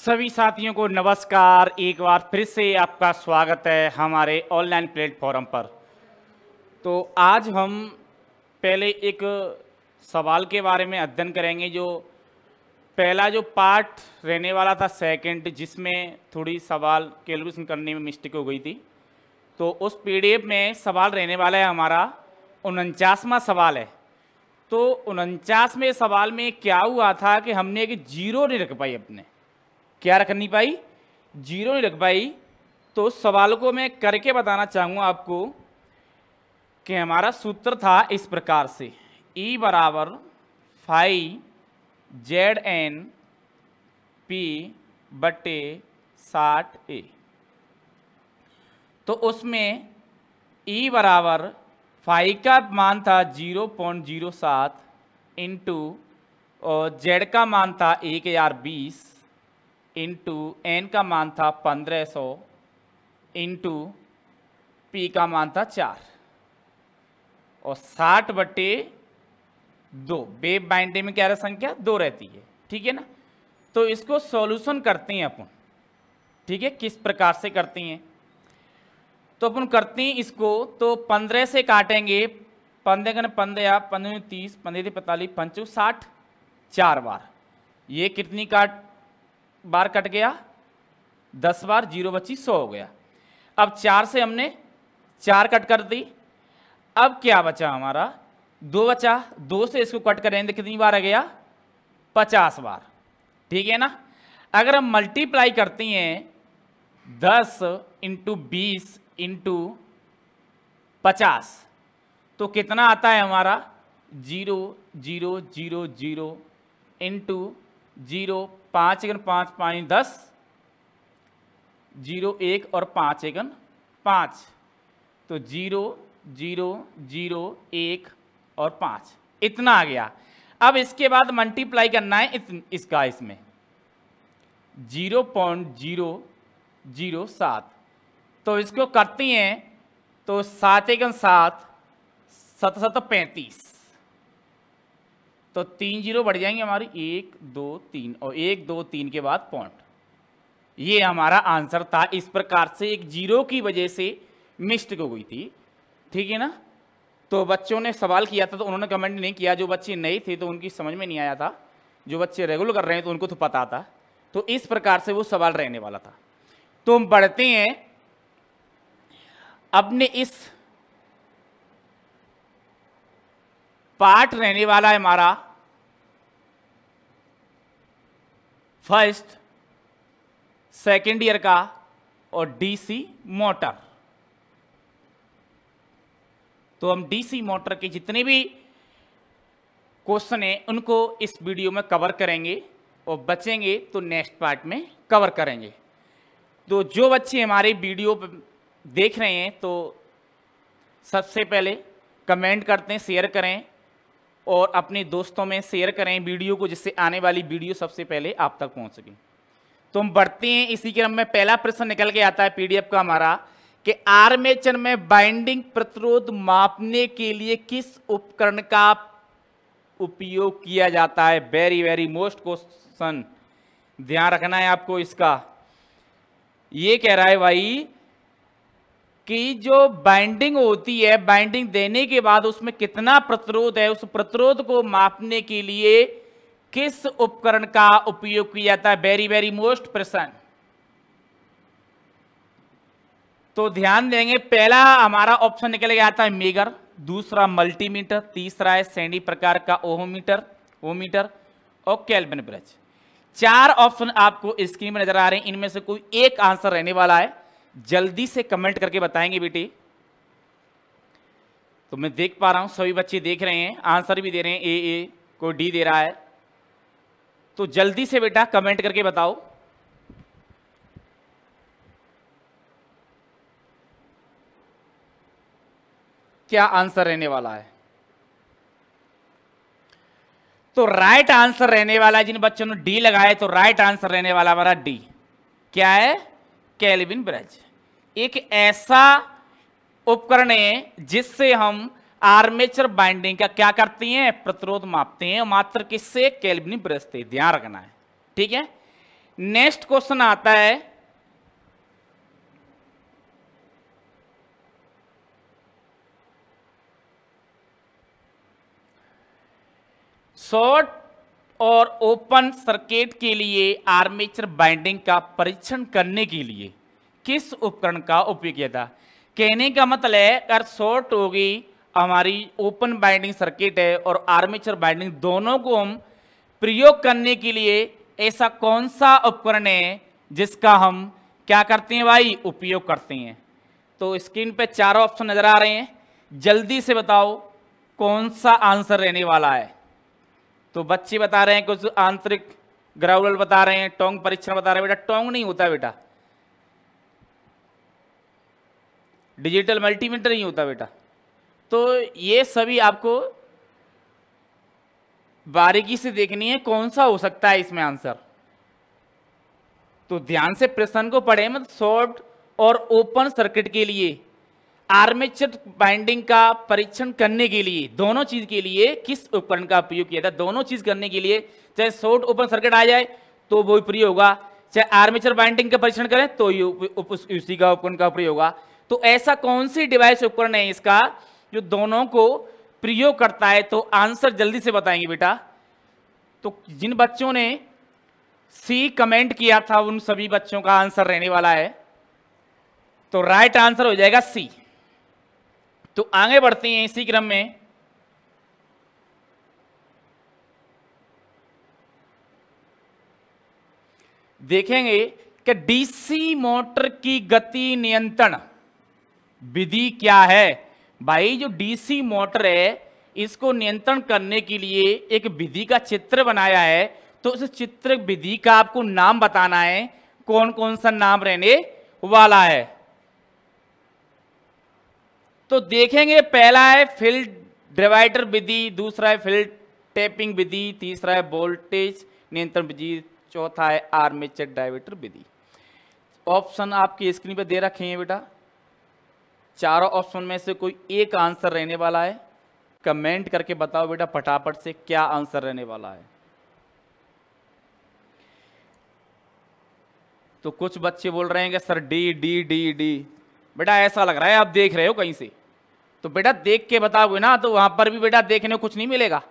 सभी साथियों को नमस्कार। एक बार फिर से आपका स्वागत है हमारे ऑनलाइन प्लेटफॉर्म पर। तो आज हम पहले एक सवाल के बारे में अध्ययन करेंगे। जो पहला जो पार्ट रहने वाला था सेकंड, जिसमें थोड़ी सवाल कैलकुलेशन करने में मिस्टेक हो गई थी, तो उस पीडीएफ में सवाल रहने वाला है हमारा 49वां सवाल है। तो 49वें सवाल में क्या हुआ था कि हमने एक जीरो नहीं रख पाई, अपने क्या रख नहीं पाई, जीरो नहीं रख पाई। तो सवाल को मैं करके बताना चाहूँगा आपको कि हमारा सूत्र था इस प्रकार से, E बराबर 5ZN P बटे 60A। तो उसमें E बराबर 5 का मान था 0.07 इंटू और Z का मान था 1020 इंटू N का मान था 1500 इंटू P का मान था 4 और 60 बटे 2। वेव बाइंडिंग में क्या संख्या 2 रहती है, ठीक है ना। तो इसको सॉल्यूशन करते हैं अपन, ठीक है। किस प्रकार से करते हैं तो अपन करते हैं इसको। तो 15 से काटेंगे, 15 का 15 15 30 15 45 5 60 4 बार। ये कितनी बार कट गया, 10 बार, 0 बची 100 हो गया। अब 4 से हमने 4 कट कर दी। अब क्या बचा हमारा, 2 बचा। 2 से इसको कट करेंगे कितनी बार आ गया, 50 बार, ठीक है ना। अगर हम मल्टीप्लाई करते हैं 10 इंटू 20 इंटू 50 तो कितना आता है हमारा 0 0 0 0 इंटू 0 5 1 5 5 10 0 1 और 5 1 5 तो 0 0 0 1 और 5 इतना आ गया। अब इसके बाद मल्टीप्लाई करना है इसका, इसमें 0.007। तो इसको करते हैं तो 7 1 7 7 7 35 तो 3 0 बढ़ जाएंगे हमारी, 1 2 3 और 1 2 3 के बाद पॉइंट। ये हमारा आंसर था। इस प्रकार से एक जीरो की वजह से मिस्टेक हो गई थी, ठीक है ना। तो बच्चों ने सवाल किया था तो उन्होंने कमेंट नहीं किया। जो बच्चे नए थे तो उनकी समझ में नहीं आया था, जो बच्चे रेगुलर कर रहे हैं तो उनको तो पता था। तो इस प्रकार से वो सवाल रहने वाला था। तो हम बढ़ते हैं अपने इस पार्ट रहने वाला है हमारा फर्स्ट सेकेंड ईयर का और डीसी मोटर। तो हम डीसी मोटर के जितने भी क्वेश्चन हैं उनको इस वीडियो में कवर करेंगे और बचेंगे तो नेक्स्ट पार्ट में कवर करेंगे। तो जो बच्चे हमारे वीडियो देख रहे हैं तो सबसे पहले कमेंट करते हैं, शेयर करें और अपने दोस्तों में शेयर करें वीडियो को, जिससे आने वाली वीडियो सबसे पहले आप तक पहुंच सके। तो हम बढ़ते हैं इसी क्रम में। पहला प्रश्न निकल के आता है पीडीएफ का हमारा कि आर्मेचर में बाइंडिंग प्रतिरोध मापने के लिए किस उपकरण का उपयोग किया जाता है। वेरी वेरी मोस्ट क्वेश्चन, ध्यान रखना है आपको इसका। ये कह रहा है भाई कि जो बाइंडिंग होती है, बाइंडिंग देने के बाद उसमें कितना प्रतिरोध है, उस प्रतिरोध को मापने के लिए किस उपकरण का उपयोग किया जाता है। वेरी वेरी मोस्ट प्रश्न। तो ध्यान देंगे, पहला हमारा ऑप्शन निकल के आता है मेगर, दूसरा मल्टीमीटर, तीसरा है सैंडी प्रकार का ओमीटर और केल्विन ब्रिज। 4 ऑप्शन आपको स्क्रीन में नजर आ रहे हैं। इनमें से कोई एक आंसर रहने वाला है, जल्दी से कमेंट करके बताएंगे बेटे। तो मैं देख पा रहा हूं सभी बच्चे देख रहे हैं, आंसर भी दे रहे हैं, ए को डी दे रहा है। तो जल्दी से बेटा कमेंट करके बताओ। क्या आंसर रहने वाला है। तो राइट आंसर रहने वाला है, जिन बच्चों ने डी लगाया तो राइट आंसर रहने वाला हमारा डी। क्या है, केल्विन ब्रिज। एक ऐसा उपकरण है जिससे हम आर्मेचर बाइंडिंग का क्या करते हैं, प्रतिरोध मापते हैं, मात्र किससे, केल्विन ब्रिज से। ध्यान रखना है, ठीक है। नेक्स्ट क्वेश्चन आता है शॉर्ट और ओपन सर्किट के लिए आर्मेचर बाइंडिंग का परीक्षण करने के लिए किस उपकरण का उपयोग किया था। कहने का मतलब है अगर शॉर्ट होगी हमारी ओपन बाइंडिंग सर्किट है और आर्मेचर बाइंडिंग दोनों को हम प्रयोग करने के लिए ऐसा कौन सा उपकरण है जिसका हम क्या करते हैं भाई, उपयोग करते हैं। तो स्क्रीन पे चारों ऑप्शन नजर आ रहे हैं, जल्दी से बताओ कौन सा आंसर रहने वाला है। तो बच्चे बता रहे हैं कुछ आंतरिक ग्राउलर बता रहे हैं, टोंग परीक्षण बता रहे हैं। बेटा टोंग नहीं होता, बेटा डिजिटल मल्टीमीटर नहीं होता बेटा। तो ये सभी आपको बारीकी से देखनी है कौन सा हो सकता है इसमें आंसर। तो ध्यान से प्रश्न को पढ़े मत। शॉर्ट और ओपन सर्किट के लिए आर्मेचर बाइंडिंग का परीक्षण करने के लिए दोनों चीज के लिए किस उपकरण का उपयोग किया था। दोनों चीज करने के लिए चाहे शॉर्ट ओपन सर्किट आ जाए तो वो प्रयोग होगा, चाहे आर्मेचर बाइंडिंग का परीक्षण करें तो उसी का उपकरण का प्रयोग होगा। तो ऐसा कौन सी डिवाइस उपकरण है इसका जो दोनों को प्रयोग करता है। तो आंसर जल्दी से बताएंगे बेटा। तो जिन बच्चों ने सी कमेंट किया था उन सभी बच्चों का आंसर रहने वाला है। तो राइट आंसर हो जाएगा सी। तो आगे बढ़ते हैं इसी क्रम में। देखेंगे कि डीसी मोटर की गति नियंत्रण विधि क्या है। भाई जो डीसी मोटर है इसको नियंत्रण करने के लिए एक विधि का चित्र बनाया है। तो उस चित्र विधि का आपको नाम बताना है, कौन कौन सा नाम रहने वाला है। तो देखेंगे पहला है फील्ड डिवाइडर विधि, दूसरा है फील्ड टैपिंग विधि, तीसरा है वोल्टेज नियंत्रण विधि, चौथा है आर्मेचर डायवर्टर विधि। ऑप्शन आपकी स्क्रीन पे दे रखे हैं बेटा। चारों ऑप्शन में से कोई एक आंसर रहने वाला है। कमेंट करके बताओ बेटा फटाफट से क्या आंसर रहने वाला है। तो कुछ बच्चे बोल रहे हैं कि sir D D D D. बेटा ऐसा लग रहा है आप देख रहे हो कहीं से, तो बेटा देख के बताओगे ना, तो वहां पर भी बेटा देखने को कुछ नहीं मिलेगा।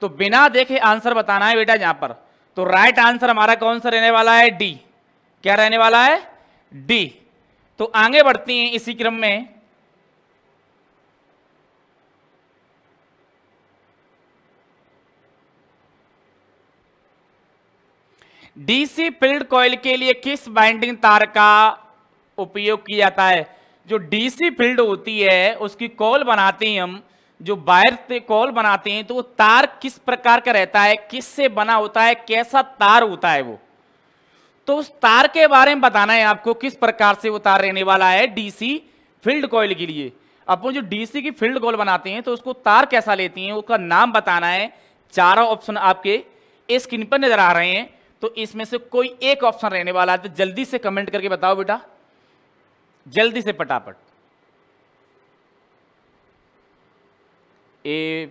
तो बिना देखे आंसर बताना है बेटा यहां पर। तो राइट आंसर हमारा कौन सा रहने वाला है, डी। क्या रहने वाला है, डी। तो आगे बढ़ते हैं इसी क्रम में। डीसी फील्ड कॉइल के लिए किस बाइंडिंग तार का उपयोग किया जाता है। जो डीसी फील्ड होती है उसकी कॉल बनाते हैं हम, जो वायर से कॉल बनाते हैं, तो वो तार किस प्रकार का रहता है, किससे बना होता है, कैसा तार होता है वो। तो उस तार के बारे में बताना है आपको, किस प्रकार से वो तार रहने वाला है डीसी फील्ड कॉइल के लिए। अपन जो डीसी की फील्ड कॉइल बनाते हैं तो उसको तार कैसा लेती हैं उसका नाम बताना है। चारों ऑप्शन आपके स्क्रीन पर नजर आ रहे हैं। तो इसमें से कोई एक ऑप्शन रहने वाला है। तो जल्दी से कमेंट करके बताओ बेटा, जल्दी से फटाफट। ए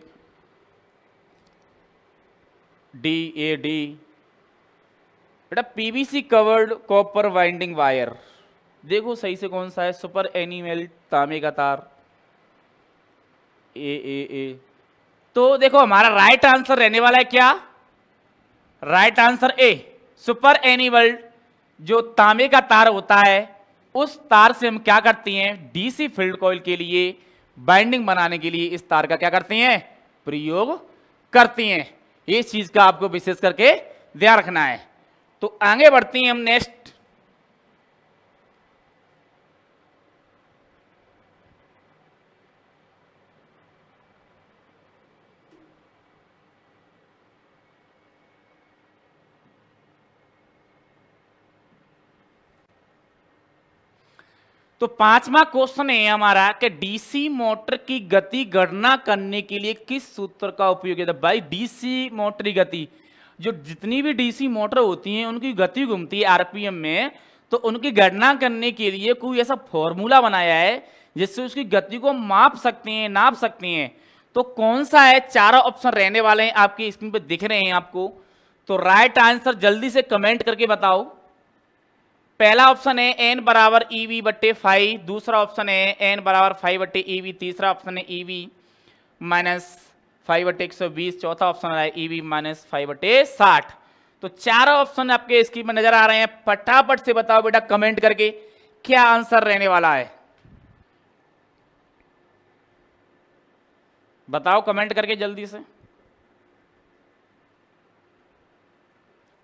डी बेटा PVC covered copper winding wire. देखो सही से कौन सा है, सुपर एनिमल तांबे का तार। ए तो देखो हमारा राइट आंसर रहने वाला है क्या, राइट आंसर ए, सुपर एनिमल। जो तांबे का तार होता है उस तार से हम क्या करते हैं, डीसी फील्ड कॉइल के लिए बाइंडिंग बनाने के लिए इस तार का क्या करते हैं, प्रयोग करते हैं। इस चीज का आपको विशेष करके ध्यान रखना है। तो आगे बढ़ते हैं हम नेक्स्ट। तो पांचवा क्वेश्चन है हमारा कि डीसी मोटर की गति गणना करने के लिए किस सूत्र का उपयोग किया था। भाई डीसी मोटर की गति, जो जितनी भी डीसी मोटर होती हैं उनकी गति घूमती है आरपीएम में, तो उनकी गणना करने के लिए कोई ऐसा फॉर्मूला बनाया है जिससे उसकी गति को माप सकते हैं, नाप सकते हैं। तो कौन सा है, चारों ऑप्शन रहने वाले हैं आपकी स्क्रीन पर दिख रहे हैं आपको। तो राइट आंसर जल्दी से कमेंट करके बताओ। पहला ऑप्शन है एन बराबर ईवी बट्टे 5, दूसरा ऑप्शन है एन बराबर 5 बट्टे ईवी, तीसरा ऑप्शन है ईवी माइनस 5 बट्टे 120, चौथा ऑप्शन है ईवी माइनस 5 बट्टे 60। तो चारों ऑप्शन आपके स्क्रीन में नजर आ रहे हैं। फटाफट से बताओ बेटा कमेंट करके क्या आंसर रहने वाला है, बताओ कमेंट करके जल्दी से।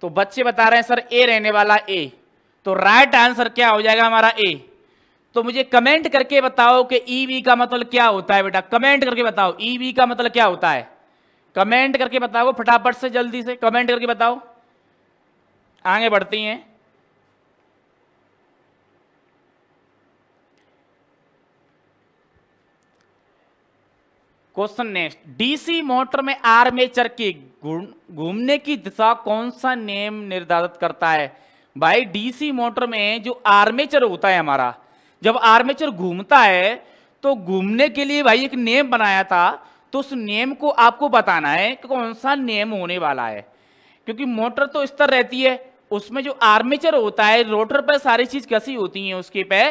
तो बच्चे बता रहे हैं सर ए रहने वाला ए, तो राइट आंसर क्या हो जाएगा हमारा ए। तो मुझे कमेंट करके बताओ कि ईवी का मतलब क्या होता है बेटा, कमेंट करके बताओ ईवी का मतलब क्या होता है, कमेंट करके बताओ फटाफट से, जल्दी से कमेंट करके बताओ। आगे बढ़ती हैं। क्वेश्चन नेक्स्ट, डीसी मोटर में आर्मेचर की घूमने की दिशा कौन सा नियम निर्धारित करता है। भाई डीसी मोटर में जो आर्मेचर होता है हमारा, जब आर्मेचर घूमता है तो घूमने के लिए भाई एक नियम बनाया था, तो उस नियम को आपको बताना है कि कौन सा नियम होने वाला है। क्योंकि मोटर तो इस तरह रहती है, उसमें जो आर्मेचर होता है, रोटर पर सारी चीज कैसी होती है उसके पे,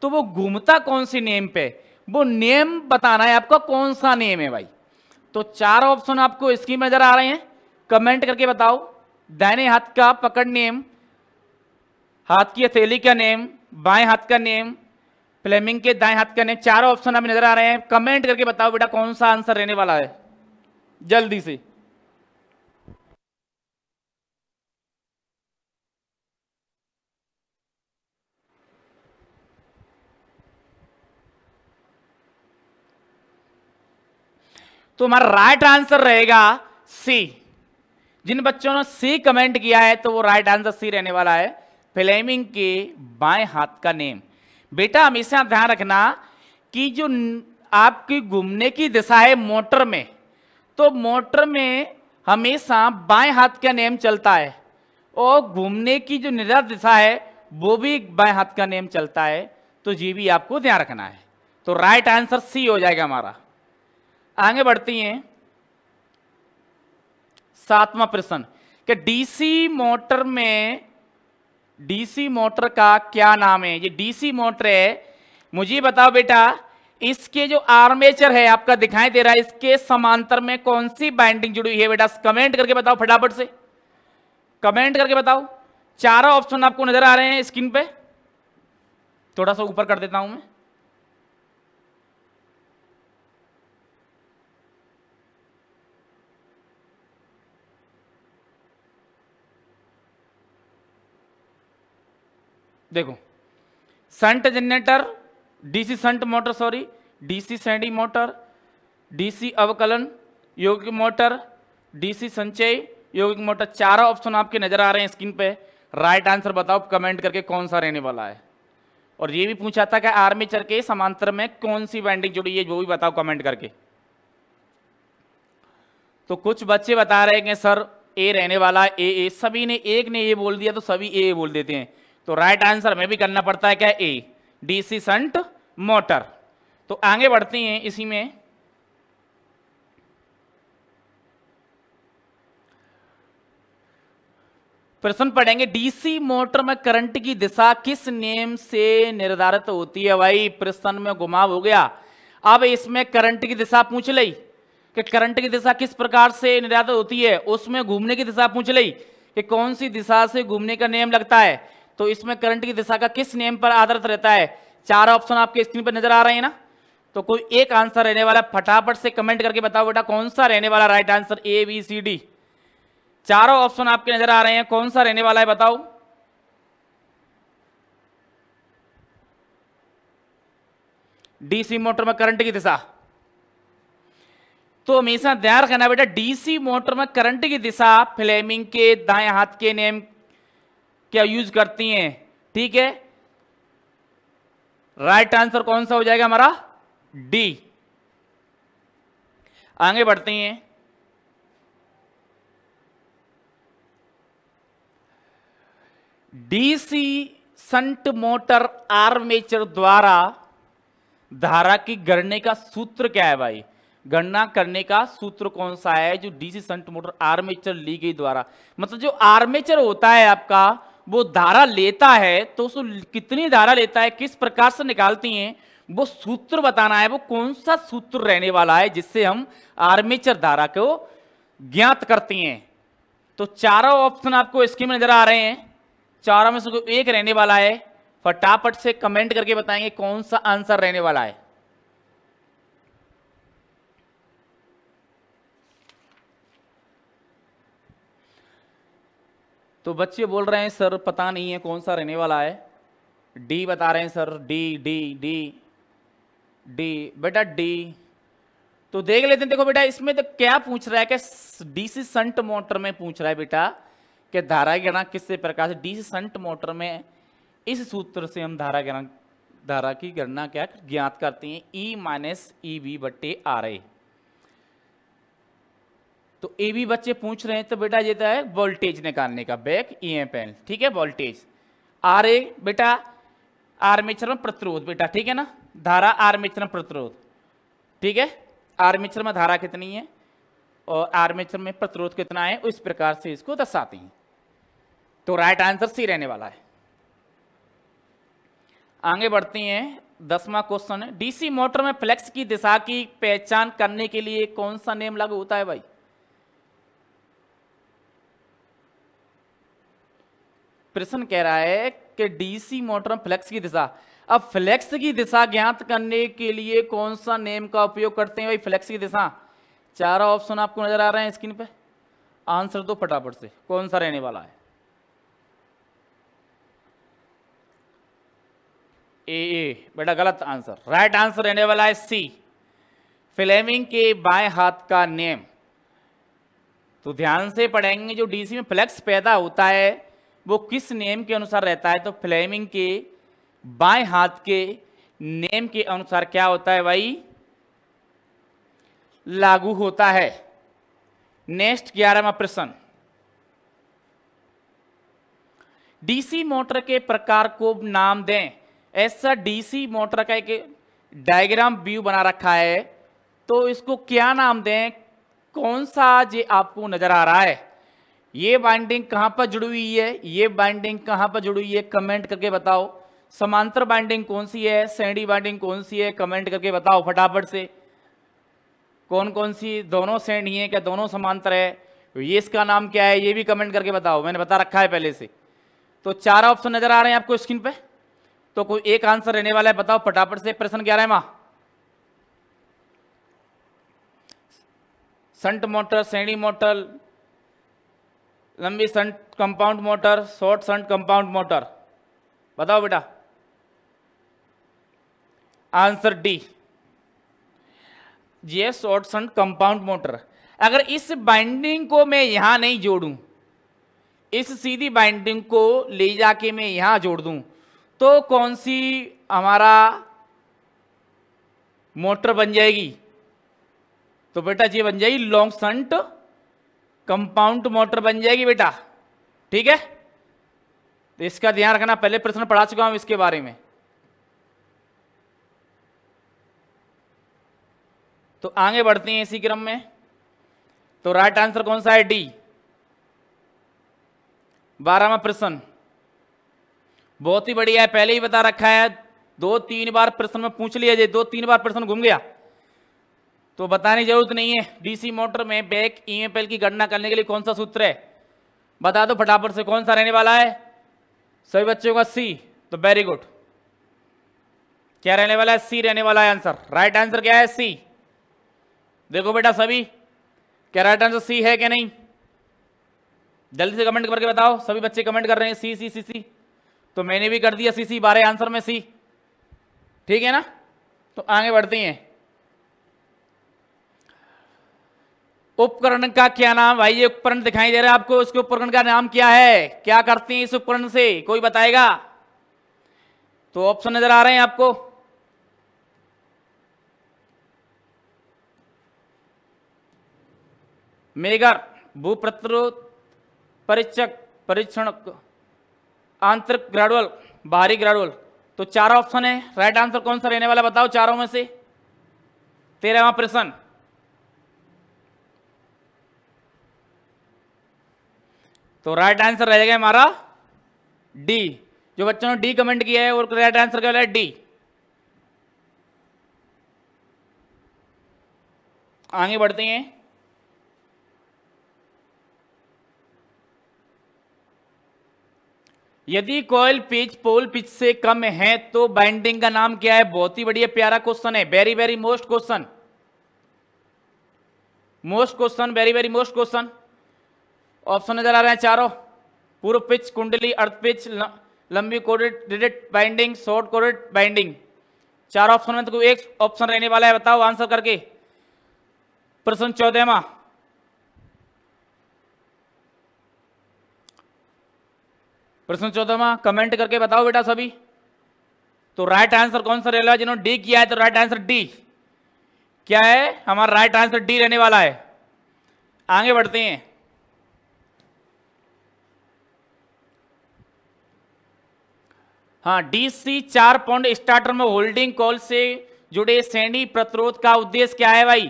तो वो घूमता कौन सी नियम पे, वो नियम बताना है आपका कौन सा नियम है भाई। तो चार ऑप्शन आपको स्क्रीन में नजर आ रहे हैं, कमेंट करके बताओ। दाहिने हाथ का पकड़ नियम, हाथ की हथेली का नियम, बाएं हाथ का नियम, फ्लेमिंग के दाएं हाथ का नियम, चारों ऑप्शन हमें नजर आ रहे हैं। कमेंट करके बताओ बेटा कौन सा आंसर रहने वाला है, जल्दी से। तो हमारा राइट आंसर रहेगा सी। जिन बच्चों ने सी कमेंट किया है तो वो राइट आंसर सी रहने वाला है, फ्लेमिंग के बाएं हाथ का नेम। बेटा हमेशा ध्यान रखना कि जो आपकी घूमने की दिशा है मोटर में, तो मोटर में हमेशा बाएं हाथ का नेम चलता है, और घूमने की जो निर्धारित दिशा है वो भी बाएं हाथ का नेम चलता है। तो ये भी आपको ध्यान रखना है। तो राइट आंसर सी हो जाएगा हमारा। आगे बढ़ती हैं। सातवां प्रश्न कि डीसी मोटर में, डीसी मोटर का क्या नाम है। ये डीसी मोटर है, मुझे बताओ बेटा इसके जो आर्मेचर है आपका दिखाई दे रहा है, इसके समांतर में कौन सी बाइंडिंग जुड़ी हुई है बेटा, कमेंट करके बताओ फटाफट से, कमेंट करके बताओ। चारों ऑप्शन आपको नजर आ रहे हैं स्क्रीन पे, थोड़ा सा ऊपर कर देता हूं मैं। देखो, shunt generator, DC shunt motor, sorry DC Sandy motor, DC अवकलन यौगिक मोटर, डीसी संचय यौगिक मोटर, चारों ऑप्शन आपके नजर आ रहे हैं स्क्रीन पे। राइट आंसर बताओ कमेंट करके कौन सा रहने वाला है। और ये भी पूछा था कि आर्मेचर के समांतर में कौन सी वाइंडिंग जुड़ी है, वो भी बताओ कमेंट करके। तो कुछ बच्चे बता रहे हैं कि सर ए रहने वाला है, ए, सभी ने, एक ने ए बोल दिया तो सभी ए बोल देते हैं। तो राइट आंसर हमें भी करना पड़ता है क्या, ए, डीसी शंट मोटर। तो आगे बढ़ती हैं इसी में। प्रश्न पढ़ेंगे, डीसी मोटर में करंट की दिशा किस नियम से निर्धारित होती है। भाई प्रश्न में घुमाव हो गया। अब इसमें करंट की दिशा पूछ ली कि करंट की दिशा किस प्रकार से निर्धारित होती है, उसमें घूमने की दिशा पूछ ली कि कौन सी दिशा से घूमने का नियम लगता है। तो इसमें करंट की दिशा का किस नियम पर आधारित रहता है। चार ऑप्शन आपके स्क्रीन पर नजर आ रहे हैं ना, तो कोई एक आंसर रहने वाला, फटाफट से कमेंट करके बताओ बेटा कौन सा रहने वाला right answer, A B C D. चारों ऑप्शन आपके नजर आ रहे हैं, कौन सा रहने वाला है बताओ। डीसी मोटर में करंट की दिशा, तो हमेशा ध्यान रखना बेटा डीसी मोटर में करंट की दिशा फ्लेमिंग के दाएं हाथ के नियम क्या यूज करती हैं, ठीक है। राइट आंसर कौन सा हो जाएगा हमारा, डी। आगे बढ़ते हैं। डीसी शंट मोटर आर्मेचर द्वारा धारा की गणना का सूत्र क्या है भाई। गणना करने का सूत्र कौन सा है जो डीसी शंट मोटर आर्मेचर ली गई द्वारा, मतलब जो आर्मेचर होता है आपका वो धारा लेता है, तो उसको कितनी धारा लेता है, किस प्रकार से निकालती हैं, वो सूत्र बताना है। वो कौन सा सूत्र रहने वाला है जिससे हम आर्मेचर धारा को ज्ञात करती हैं। तो चारों ऑप्शन आपको स्क्रीन में नजर आ रहे हैं, चारों में से एक रहने वाला है। फटाफट से कमेंट करके बताएंगे कौन सा आंसर रहने वाला है। तो बच्चे बोल रहे हैं सर पता नहीं है कौन सा रहने वाला है। डी बता रहे हैं sir, D D D D, बेटा डी। तो देख लेते हैं। देखो बेटा इसमें तो क्या पूछ रहा है कि डीसी शंट मोटर में पूछ रहा है बेटा कि धारा की गणना किससे प्रकार से, डीसी शंट मोटर में इस सूत्र से हम धारा की गणना क्या ज्ञात करते हैं, ई माइनस ई बी बट्टे आर ए। तो ए बी बच्चे पूछ रहे हैं, तो बेटा ये है वोल्टेज निकालने का, बैक ईएमएफ, ठीक है, वोल्टेज। आर ए बेटा आर्मेचर में प्रतिरोध बेटा, ठीक है ना, धारा आर्मेचर में प्रतिरोध, ठीक है, आर्मेचर में धारा कितनी है और आर्मेचर में प्रतिरोध कितना है, उस प्रकार से इसको दर्शाती हैं। तो राइट आंसर सी रहने वाला है। आगे बढ़ती हैं, 10वां क्वेश्चन है, डीसी मोटर में फ्लक्स की दिशा की पहचान करने के लिए कौन सा नियम लागू होता है भाई। प्रश्न कह रहा है कि डीसी मोटर में फ्लक्स की दिशा, अब फ्लक्स की दिशा ज्ञात करने के लिए कौन सा नियम का उपयोग करते हैं भाई। फ्लक्स की दिशा, चारों ऑप्शन आपको नजर आ रहे हैं स्क्रीन पे, आंसर दो फटाफट से, कौन सा रहने वाला है। ए बेटा गलत आंसर, राइट आंसर रहने वाला है सी, फ्लेमिंग के बाएं हाथ का नियम। तो ध्यान से पढ़ेंगे, जो डीसी में फ्लक्स पैदा होता है वो किस नियम के अनुसार रहता है, तो फ्लेमिंग के बाएं हाथ के नियम के अनुसार क्या होता है भाई, लागू होता है। नेक्स्ट 11वां प्रश्न, डीसी मोटर के प्रकार को नाम दें। ऐसा डीसी मोटर का एक डायग्राम व्यू बना रखा है, तो इसको क्या नाम दें, कौन सा ये आपको नजर आ रहा है, ये बाइंडिंग कहां पर जुड़ी हुई है, ये बाइंडिंग कहां पर जुड़ी हुई है, कमेंट करके बताओ। समांतर बाइंडिंग कौन सी है, श्रेणी बाइंडिंग कौन सी है, कमेंट करके बताओ फटाफट से। कौन कौन सी, दोनों श्रेणी है क्या, दोनों समांतर है, ये इसका नाम क्या है, ये भी कमेंट करके बताओ, मैंने बता रखा है पहले से। तो चार ऑप्शन नजर आ रहे हैं आपको स्क्रीन पे, तो कोई एक आंसर रहने वाला है, बताओ फटाफट से। प्रश्न 11वां, शंट मोटर, श्रेणी मोटर, लंबी shunt compound motor, short shunt compound motor, बताओ बेटा। आंसर डी, ये शॉर्ट शंट कंपाउंड मोटर। अगर इस बाइंडिंग को मैं यहां नहीं जोड़ूं, इस सीधी बाइंडिंग को ले जाके मैं यहां जोड़ दूं, तो कौन सी हमारा मोटर बन जाएगी, तो बेटा ये बन जाएगी लॉन्ग शंट कंपाउंड मोटर बन जाएगी बेटा, ठीक है। तो इसका ध्यान रखना, पहले प्रश्न पढ़ा चुका हूं इसके बारे में। तो आगे बढ़ते हैं इसी क्रम में, तो राइट आंसर कौन सा है, डी। 12वां प्रश्न बहुत ही बढ़िया है, पहले ही बता रखा है, 2-3 बार प्रश्न में पूछ लिया, 2-3 बार प्रश्न घूम गया तो बताने की जरूरत नहीं है। डीसी मोटर में बैक ईएमएफ की गणना करने के लिए कौन सा सूत्र है, बता दो फटाफट से, कौन सा रहने वाला है। सभी बच्चों का सी, तो वेरी गुड, क्या रहने वाला है, सी रहने वाला है आंसर। राइट आंसर क्या है, सी। देखो बेटा सभी, क्या राइट आंसर सी है कि नहीं, जल्दी से कमेंट करके बताओ। सभी बच्चे कमेंट कर रहे हैं सी सी सी सी, तो मैंने भी कर दिया सी सी, 12 आंसर में सी, ठीक है ना। तो आगे बढ़ते हैं, उपकरण का क्या नाम, भाई ये उपकरण दिखाई दे रहा है आपको, इसके उपकरण का नाम क्या है, क्या करते हैं इस उपकरण से, कोई बताएगा। तो ऑप्शन नजर आ रहे हैं आपको, मेगर, भू प्रतिरोध, परीक्षक, परीक्षण, आंतरिक ग्रेजुअल, बाहरी ग्रेजुअल। तो चार ऑप्शन है, राइट आंसर कौन सा रहने वाला बताओ चारों में से। 13वां प्रश्न, तो राइट आंसर रह जाएगा हमारा डी। जो बच्चों ने डी कमेंट किया है और राइट आंसर क्या है डी। आगे बढ़ते हैं। यदि कॉइल पिच पोल पिच से कम है तो बाइंडिंग का नाम क्या है? बहुत ही बढ़िया प्यारा क्वेश्चन है, very very most question, very very most question. Option नजर आ रहे हैं चारों, पूर्व पिच, कुंडली, अर्थ पिच, लंबी coded binding, short coded binding. चार ऑप्शन में तो कोई एक ऑप्शन रहने वाला है, बताओ आंसर करके। प्रश्न 14वां, प्रश्न 14वां कमेंट करके बताओ बेटा सभी। तो राइट आंसर कौन सा रहेगा? जिन्होंने डी किया है तो राइट आंसर डी क्या है? हमारा राइट आंसर डी रहने वाला है। आगे बढ़ते हैं। हाँ, डीसी 4 पॉइंट स्टार्टर में होल्डिंग कॉल से जुड़े श्रेणी प्रतिरोध का उद्देश्य क्या है भाई?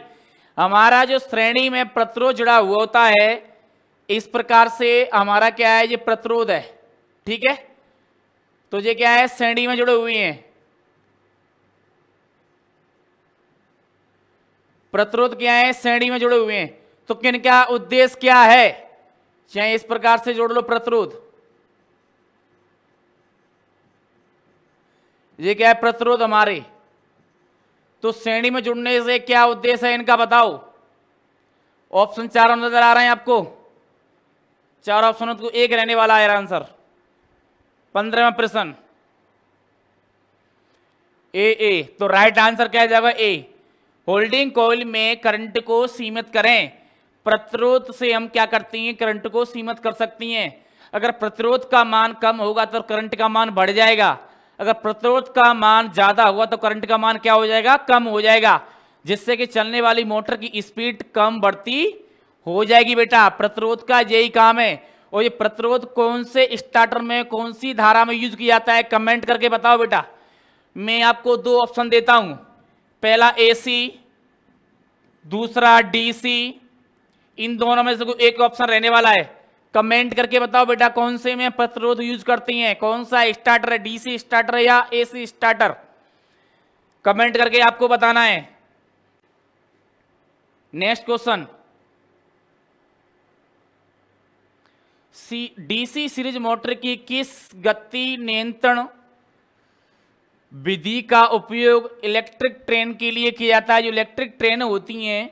हमारा जो श्रेणी में प्रतिरोध जुड़ा हुआ होता है, इस प्रकार से हमारा क्या है, ये प्रतिरोध है, ठीक है। तो ये क्या है, श्रेणी में जुड़े हुए हैं। प्रतिरोध क्या है, श्रेणी में जुड़े हुए हैं। तो किन क्या उद्देश्य क्या है? चाहे इस प्रकार से जोड़ लो प्रतिरोध, ये क्या है प्रतिरोध हमारे। तो श्रेणी में जुड़ने से क्या उद्देश्य है इनका बताओ। ऑप्शन 4 नजर आ रहे हैं आपको, 4 ऑप्शन को एक रहने वाला है आंसर। 15वां प्रश्न ए। तो राइट आंसर क्या जाएगा? ए। होल्डिंग कॉइल में करंट को सीमित करें। प्रतिरोध से हम क्या करती हैं, करंट को सीमित कर सकती हैं। अगर प्रतिरोध का मान कम होगा तो करंट का मान बढ़ जाएगा, अगर प्रतिरोध का मान ज्यादा हुआ तो करंट का मान क्या हो जाएगा, कम हो जाएगा, जिससे कि चलने वाली मोटर की स्पीड कम बढ़ती हो जाएगी। बेटा प्रतिरोध का यही काम है। और ये प्रतिरोध कौन से स्टार्टर में, कौन सी धारा में यूज किया जाता है, कमेंट करके बताओ बेटा। मैं आपको 2 ऑप्शन देता हूं, पहला एसी, दूसरा डीसी। इन दोनों में से कोई एक ऑप्शन रहने वाला है। कमेंट करके बताओ बेटा कौन से में प्रतिरोध यूज करती हैं, कौन सा स्टार्टर है, डीसी स्टार्टर या एसी स्टार्टर। कमेंट करके आपको बताना है। Next question, DC series motor की किस गति नियंत्रण विधि का उपयोग इलेक्ट्रिक ट्रेन के लिए किया जाता है? जो इलेक्ट्रिक ट्रेन होती हैं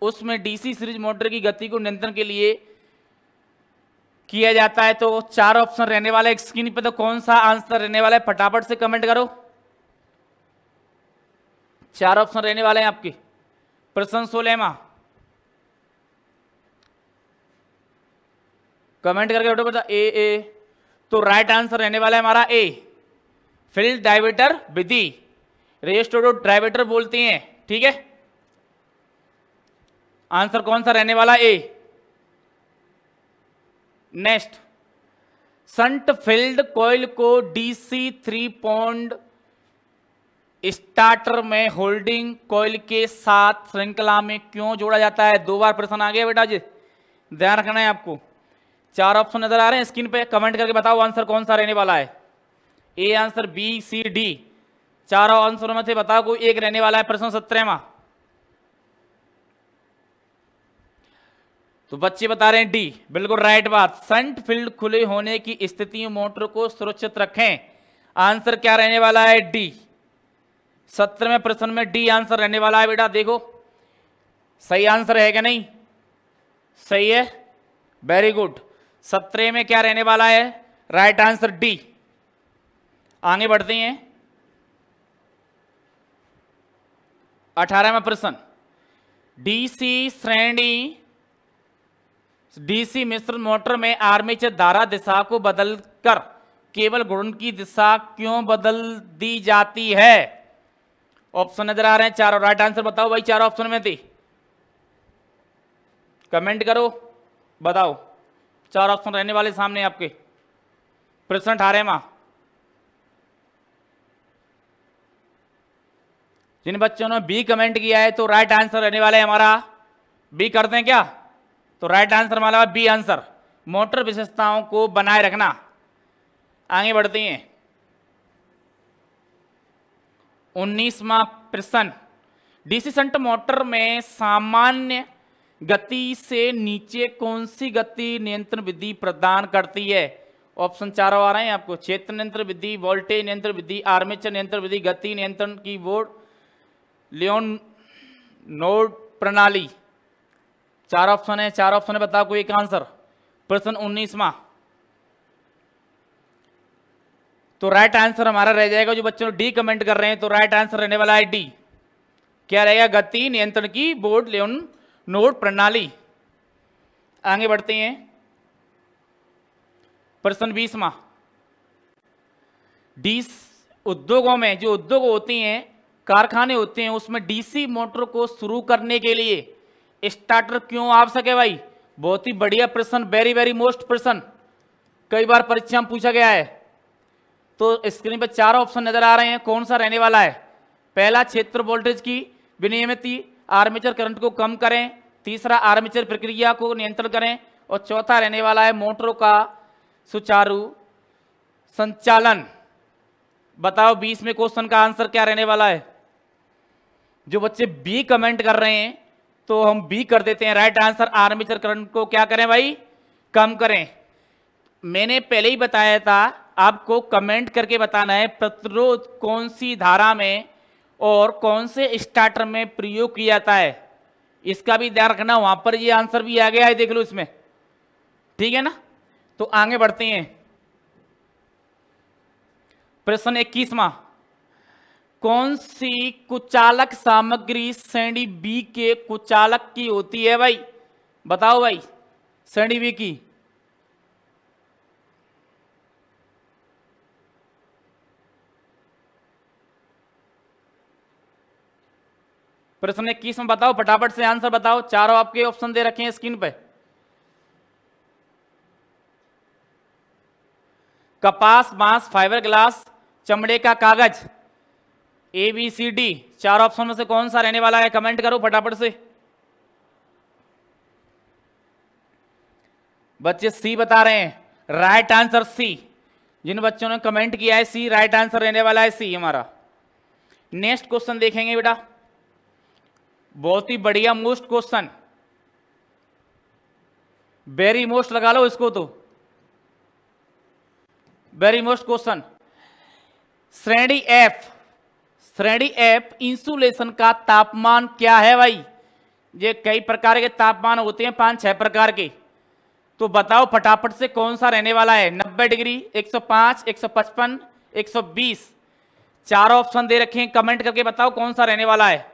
उसमें डीसी सीरीज मोटर की गति को नियंत्रण के लिए किया जाता है। तो 4 ऑप्शन रहने वाला है स्क्रीन पे, तो कौन सा आंसर रहने वाला है फटाफट से कमेंट करो। 4 ऑप्शन रहने वाले हैं आपके। प्रश्न 16वां कमेंट करके बेटा बता ए। तो राइट आंसर रहने वाला है हमारा ए, फील्ड डायवर्टर विधि, रेस्टोरो डायवर्टर बोलते हैं, ठीक है। आंसर कौन सा रहने वाला? ए। नेक्स्ट, शंट फील्ड कॉइल को डीसी 3 पॉइंट स्टार्टर में होल्डिंग कॉइल के साथ श्रृंखला में क्यों जोड़ा जाता है? 2 बार प्रश्न आ गया बेटा जी, ध्यान रखना है आपको। 4 ऑप्शन नजर आ रहे हैं स्क्रीन पे, कमेंट करके बताओ आंसर कौन सा रहने वाला है। A answer, B, C, D. 4 आंसरों में से बताओ कोई एक रहने वाला है। प्रश्न 17वां, तो बच्चे बता रहे हैं डी, बिल्कुल राइट बात। शंट फील्ड खुले होने की स्थिति में मोटर को सुरक्षित रखें। आंसर क्या रहने वाला है? डी। 17वें प्रश्न में डी आंसर रहने वाला है बेटा। देखो सही आंसर है क्या? नहीं सही है, वेरी गुड। 17 में क्या रहने वाला है? Right answer D. आगे बढ़ते हैं। 18वां प्रश्न, डीसी श्रेणी डीसी मिश्र मोटर में आर्मेचर धारा दिशा को बदलकर केवल घूर्णन की दिशा क्यों बदल दी जाती है? ऑप्शन नजर आ रहे हैं 4, राइट आंसर बताओ भाई। 4 ऑप्शन में थी, कमेंट करो बताओ। 4 ऑप्शन रहने वाले सामने आपके। प्रश्न 18वां, जिन बच्चों ने बी कमेंट किया है तो राइट आंसर रहने वाला है हमारा बी। करते हैं क्या? तो राइट आंसर हमारा बी आंसर, मोटर विशेषताओं को बनाए रखना। आगे बढ़ते हैं। 19वां प्रश्न, डीसी शंट मोटर में सामान्य गति से नीचे कौन सी गति नियंत्रण विधि प्रदान करती है? ऑप्शन चारों आ रहे हैं आपको। क्षेत्र नियंत्रण विधि, वोल्टेज नियंत्रण विधि, आर्मेचर नियंत्रण विधि, गति नियंत्रण कीबोर्ड, लियोनोड प्रणाली। चार ऑप्शन है, चार ऑप्शन है, बताओ कोई एक आंसर। प्रश्न 19वां। तो राइट आंसर हमारा रह जाएगा, जो बच्चों डी कमेंट कर रहे हैं, तो राइट आंसर रहने वाला है डी। क्या रहेगा? गति नियंत्रण की बोर्ड लियोनोड प्रणाली। आगे बढ़ते हैं। प्रश्न 20वां। उद्योगों में, जो उद्योग होती हैं, कारखाने होते हैं, उसमें डीसी मोटर को शुरू करने के लिए स्टार्टर क्यों आवश्यक है भाई? बहुत ही बढ़िया प्रश्न, वेरी वेरी मोस्ट प्रश्न, कई बार परीक्षा में पूछा गया है। तो स्क्रीन पर चार ऑप्शन नजर आ रहे हैं, कौन सा रहने वाला है? पहला, क्षेत्र वोल्टेज की विनियमित आर्मेचर करंट को कम करें। तीसरा, आर्मेचर प्रक्रिया को नियंत्रण करें। और चौथा रहने वाला है मोटरों का सुचारू संचालन। बताओ 20 में क्वेश्चन का आंसर क्या रहने वाला है? जो बच्चे बी कमेंट कर रहे हैं तो हम बी कर देते हैं। राइट आंसर, आर्मेचर करंट को क्या करें भाई? कम करें। मैंने पहले ही बताया था, आपको कमेंट करके बताना है प्रतिरोध कौन सी धारा में और कौन से स्टार्टर में प्रयोग किया जाता है, इसका भी ध्यान रखना। वहां पर ये आंसर भी आ गया है, देख लो इसमें, ठीक है ना। तो आगे बढ़ते हैं। प्रश्न 21वां। कौन सी कुचालक सामग्री श्रेणी बी के कुचालक की होती है भाई? बताओ भाई, श्रेणी बी की। प्रश्न 21 में बताओ, फटाफट से आंसर बताओ। चारों आपके ऑप्शन दे रखे हैं स्क्रीन पे। कपास, बांस, फाइबर ग्लास, चमड़े का कागज। ए बी सी डी, चार ऑप्शन में से कौन सा रहने वाला है? कमेंट करो फटाफट से। बच्चे सी बता रहे हैं, राइट आंसर सी। जिन बच्चों ने कमेंट किया है सी, राइट आंसर रहने वाला है सी हमारा। नेक्स्ट क्वेश्चन देखेंगे बेटा, बहुत ही बढ़िया मोस्ट क्वेश्चन, वेरी मोस्ट लगा लो इसको, तो वेरी मोस्ट क्वेश्चन। श्रेणी एफ इंसुलेशन का तापमान क्या है भाई? ये कई प्रकार के तापमान होते हैं, 5-6 प्रकार के, तो बताओ फटाफट से कौन सा रहने वाला है? 90 डिग्री, 105, 155, 120। चार ऑप्शन दे रखे हैं, कमेंट करके बताओ कौन सा रहने वाला है।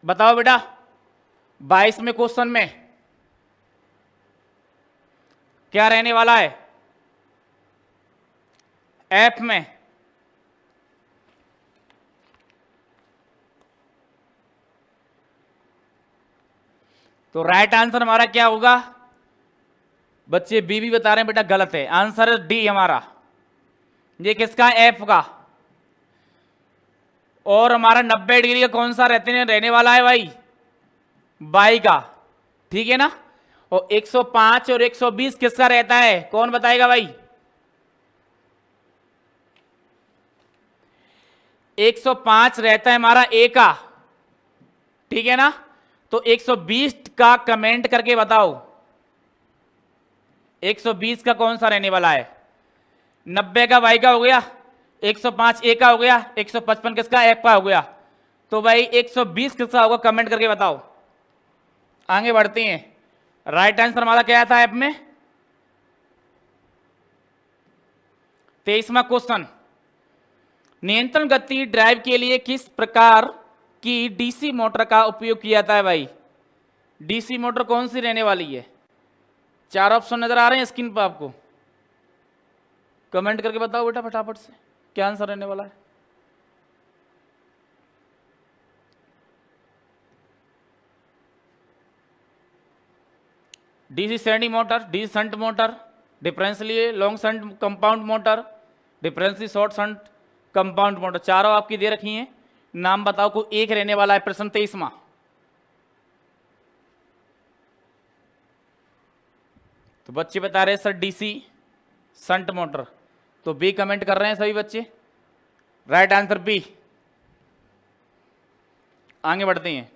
बताओ बेटा, 22 में क्वेश्चन में क्या रहने वाला है? एफ में तो राइट आंसर हमारा क्या होगा? बच्चे बी भी बता रहे हैं बेटा, गलत है। आंसर डी हमारा। ये किसका? एफ का। और हमारा 90 डिग्री का कौन सा रहने वाला है भाई? बाई का, ठीक है ना। और 105 और 120 किसका रहता है? कौन बताएगा भाई? 105 रहता है हमारा ए का, ठीक है ना। तो 120 का कमेंट करके बताओ, 120 का कौन सा रहने वाला है? 90 का वाई का हो गया, 105 ए का हो गया, 155 किसका? एफ का हो गया। तो भाई 120 किसका होगा? कमेंट करके बताओ। आगे बढ़ते हैं। राइट आंसर हमारा क्या था एफ में? 23वां क्वेश्चन, नियंत्रण गति ड्राइव के लिए किस प्रकार की डीसी मोटर का उपयोग किया जाता है भाई? डीसी मोटर कौन सी रहने वाली है? चार ऑप्शन नजर आ रहे हैं स्क्रीन पर आपको, कमेंट करके बताओ बेटा फटाफट से, क्या आंसर रहने वाला है? डीसी श्रेणी motor, DC shunt motor, differential long shunt compound motor, difference short shunt compound motor, चारों आपकी दे रखी हैं। नाम बताओ, कोई एक रहने वाला है। प्रश्न 23वां, तो बच्चे बता रहे हैं सर डीसी शंट मोटर, तो बी कमेंट कर रहे हैं सभी बच्चे। Right answer B. आगे बढ़ते हैं।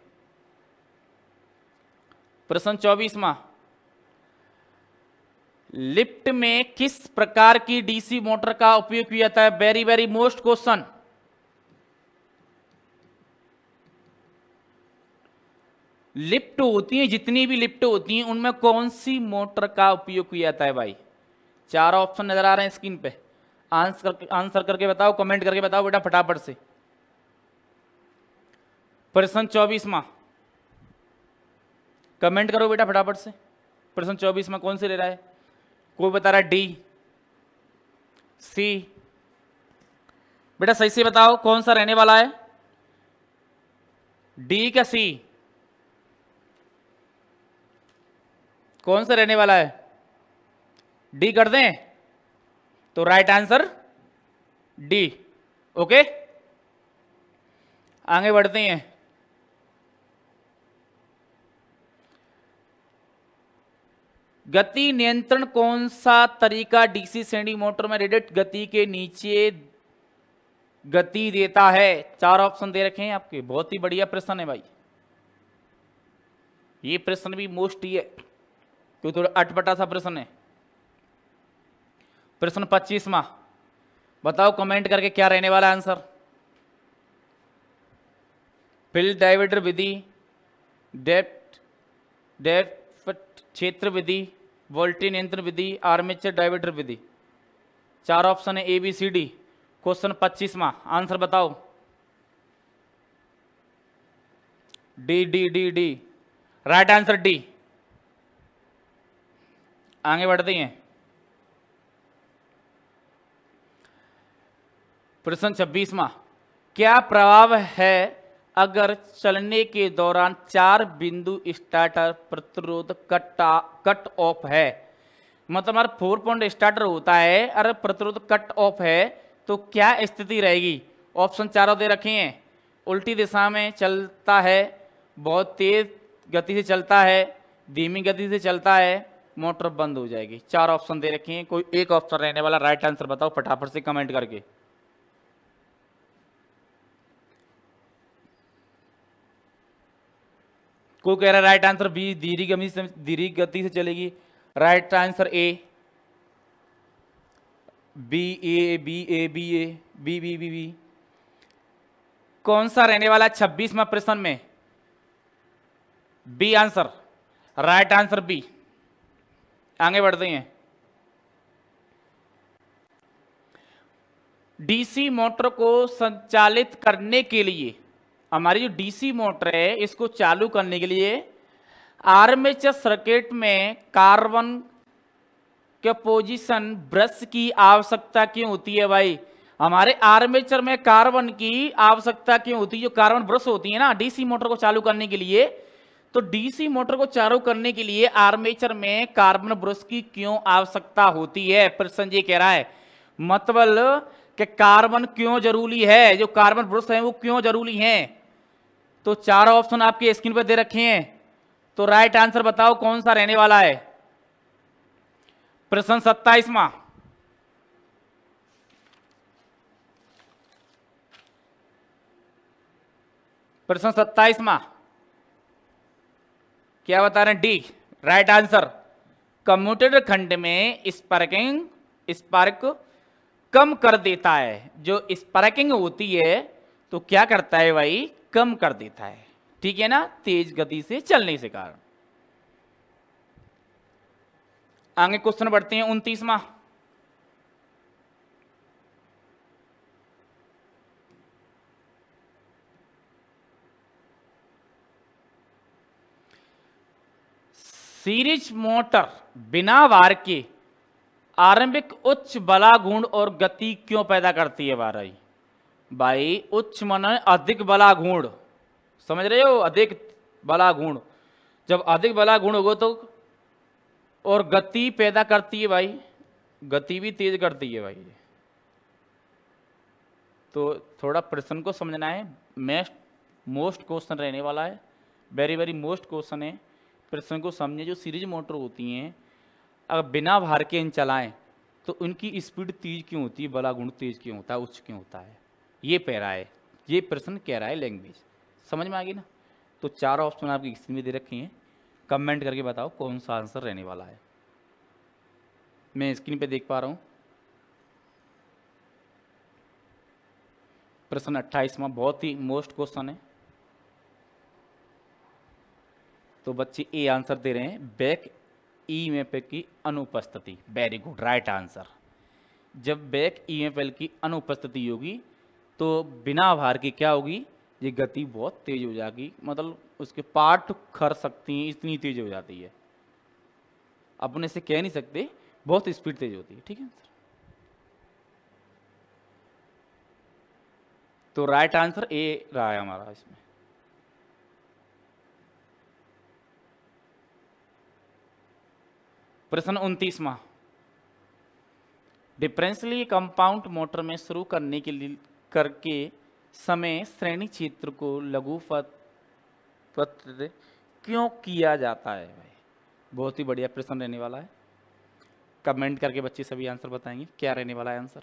प्रश्न 24वां, लिफ्ट में किस प्रकार की डीसी मोटर का उपयोग किया जाता है? Very very most question. Lift होती है, जितनी भी लिफ्ट होती हैं उनमें कौन सी मोटर का उपयोग किया जाता है भाई? चार ऑप्शन नजर आ रहे हैं स्क्रीन पे। आंसर करके बताओ, कमेंट करके बताओ बेटा फटाफट से। प्रश्न 24वां, कमेंट करो बेटा फटाफट से। प्रश्न 24वां कौन से ले रहा है? कोई बता रहा है डी, सी। बेटा सही से बताओ कौन सा रहने वाला है, डी क्या सी? कौन सा रहने वाला है? डी कर दें? तो राइट आंसर डी। ओके, आगे बढ़ते हैं। गति नियंत्रण कौन सा तरीका डीसी श्रेणी मोटर में रेटेड गति के नीचे गति देता है? चार ऑप्शन दे रखे हैं आपके। बहुत ही बढ़िया प्रश्न है भाई, ये प्रश्न भी मोस्ट ही है क्योंकि थोड़ा अटपटा सा प्रश्न है। प्रश्न 25वां, बताओ कमेंट करके क्या रहने वाला आंसर। फील्ड डाइवर्टर विधि, डेप्थ क्षेत्र विधि, वोल्टेज नियंत्रण विधि, आर्मेचर डाइवर्टर विधि। चार ऑप्शन है A B C D. Question 25वां, आंसर बताओ। D D D D, right answer D. आगे बढ़ते हैं। प्रश्न 26वां, क्या प्रभाव है अगर चलने के दौरान 4 बिंदु स्टार्टर प्रतिरोध कट ऑफ है? मतलब हमारा 4 पॉइंट स्टार्टर होता है, अगर प्रतिरोध कट ऑफ है तो क्या स्थिति रहेगी? ऑप्शन चारों दे रखे हैं। उल्टी दिशा में चलता है, बहुत तेज गति से चलता है, धीमी गति से चलता है, मोटर बंद हो जाएगी। चार ऑप्शन दे रखे हैं, कोई एक ऑप्शन रहने वाला। राइट आंसर बताओ फटाफट से कमेंट करके। कोई कह रहा है राइट आंसर बी, धीरे गति से चलेगी। Right answer A, B A B A B A B B B B. कौन सा रहने वाला 26वां प्रश्न में? B answer, right answer B. आगे बढ़ते हैं। डीसी मोटर को संचालित करने के लिए, हमारी जो डीसी मोटर है इसको चालू करने के लिए आर्मेचर सर्किट में कार्बन के पोजीशन ब्रश की आवश्यकता क्यों होती है भाई? हमारे आर्मेचर में कार्बन की आवश्यकता क्यों होती है? जो कार्बन ब्रश होती है ना डीसी मोटर को चालू करने के लिए, तो डीसी मोटर को चालू करने के लिए आर्मेचर में कार्बन ब्रश की क्यों आवश्यकता होती है? प्रश्न ये कह रहा है, मतलब कि कार्बन क्यों जरूरी है, जो कार्बन ब्रश है वो क्यों जरूरी है? तो चारों ऑप्शन आपके स्क्रीन पर दे रखे हैं, तो राइट आंसर बताओ कौन सा रहने वाला है। प्रश्न 27वां, प्रश्न 27वां क्या बता रहे हैं? D, right answer. कम्यूटेटर खंड में स्पार्क कम कर देता है। जो स्पार्किंग होती है तो क्या करता है भाई? कम कर देता है, ठीक है ना, तेज गति से चलने से कारण। आगे क्वेश्चन बढ़ते हैं 29वां। सीरीज मोटर बिना वार के आरंभिक उच्च बला गुण और गति क्यों पैदा करती है भाई? उच्च मन अधिक बला गुण, समझ रहे हो? अधिक बला गुण, जब अधिक बला गुण होगा तो और गति पैदा करती है भाई, गति भी तेज करती है भाई। तो थोड़ा प्रश्न को समझना है। मोस्ट क्वेश्चन रहने वाला है, वेरी वेरी मोस्ट क्वेश्चन है। प्रश्न को समझे। जो सीरीज मोटर होती हैं अगर बिना भार के इन चलाएं तो उनकी स्पीड तेज क्यों होती है, बला गुण तेज क्यों होता है, उच्च क्यों होता है, ये पैरा है, ये प्रश्न कह रहा है लैंग्वेज। समझ में आ गई ना। तो 4 ऑप्शन आपकी स्क्रीन में दे रखे हैं, कमेंट करके बताओ कौन सा आंसर रहने वाला है। मैं स्क्रीन पे देख पा रहा हूँ प्रश्न 28वां, बहुत ही मोस्ट क्वेश्चन है। तो बच्चे ए आंसर दे रहे हैं, बैक ईएमएफ की अनुपस्थिति। Very good, right answer. जब बैक ईएमएफ की अनुपस्थिति होगी तो बिना भार की क्या होगी, ये गति बहुत तेज हो जाएगी, मतलब उसके पार्ट खर सकती हैं, इतनी तेज हो जाती है, अपने से कह नहीं सकते, बहुत स्पीड तेज होती है। ठीक है सर। तो राइट आंसर ए रहा है हमारा इसमें। प्रश्न 29वां, डिफरेंशियली कंपाउंड मोटर में शुरू करने के लिए करके समय श्रेणी क्षेत्र को लघुपत्र क्यों किया जाता है भाई। बहुत ही बढ़िया प्रश्न रहने वाला है। कमेंट करके बच्चे सभी आंसर बताएंगे क्या रहने वाला है आंसर।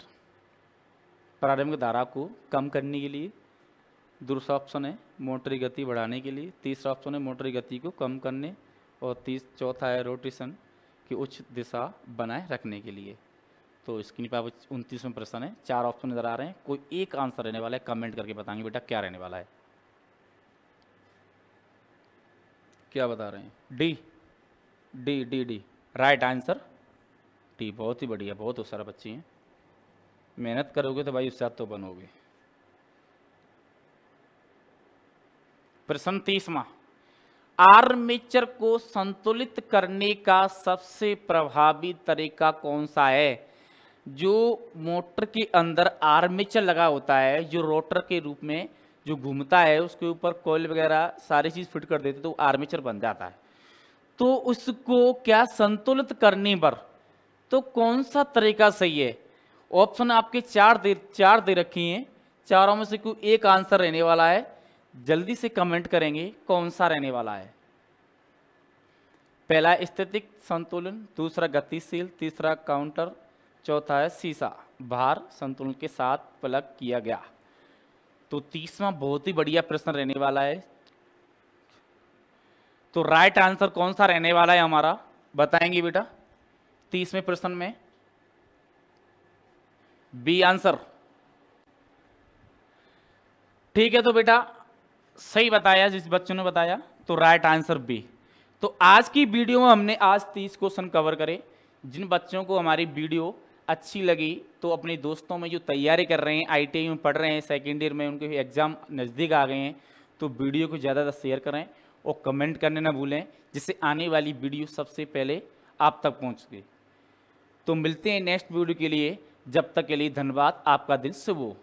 प्रारंभिक धारा को कम करने के लिए, दूसरा ऑप्शन है मोटरी गति बढ़ाने के लिए, तीसरा ऑप्शन है मोटरी गति को कम करने, और चौथा है रोटेशन की उच्च दिशा बनाए रखने के लिए। तो स्क्रीन पर 29वां प्रश्न है, 4 ऑप्शन नजर आ रहे हैं, कोई एक आंसर रहने वाला है, कमेंट करके बताएंगे बेटा क्या रहने वाला है। क्या बता रहे हैं, D D D D right answer D. बहुत ही बढ़िया, बहुत होशियार बच्चे हैं, मेहनत करोगे तो भाई होशियार तो बनोगे। प्रश्न 30वां, आर्मेचर को संतुलित करने का सबसे प्रभावी तरीका कौन सा है। जो मोटर के अंदर आर्मेचर लगा होता है, जो रोटर के रूप में जो घूमता है, उसके ऊपर कॉइल वगैरह सारी चीज फिट कर देते तो आर्मेचर बन जाता है। तो उसको क्या संतुलित करने पर तो कौन सा तरीका सही है। ऑप्शन आपके चार दे रखी हैं, चारों में से कोई एक आंसर रहने वाला है, जल्दी से कमेंट करेंगे कौन सा रहने वाला है। पहला स्थितिक संतुलन, दूसरा गतिशील, तीसरा काउंटर, चौथा है सीसा भार संतुलन के साथ प्लग किया गया। तो 30वां बहुत ही बढ़िया प्रश्न रहने वाला है। तो राइट आंसर कौन सा रहने वाला है हमारा, बताएंगे बेटा 30वें प्रश्न में। बी आंसर, ठीक है। तो बेटा सही बताया जिस बच्चों ने बताया, तो राइट आंसर बी। तो आज की वीडियो में हमने आज 30 क्वेश्चन कवर करे। जिन बच्चों को हमारी वीडियो अच्छी लगी तो अपने दोस्तों में जो तैयारी कर रहे हैं, आईटीआई में पढ़ रहे हैं, सेकेंड ईयर में उनके एग्जाम नज़दीक आ गए हैं, तो वीडियो को ज़्यादा शेयर करें और कमेंट करने ना भूलें, जिससे आने वाली वीडियो सबसे पहले आप तक पहुँच गई। तो मिलते हैं नेक्स्ट वीडियो के लिए, जब तक के लिए धन्यवाद। आपका दिन शुभ हो।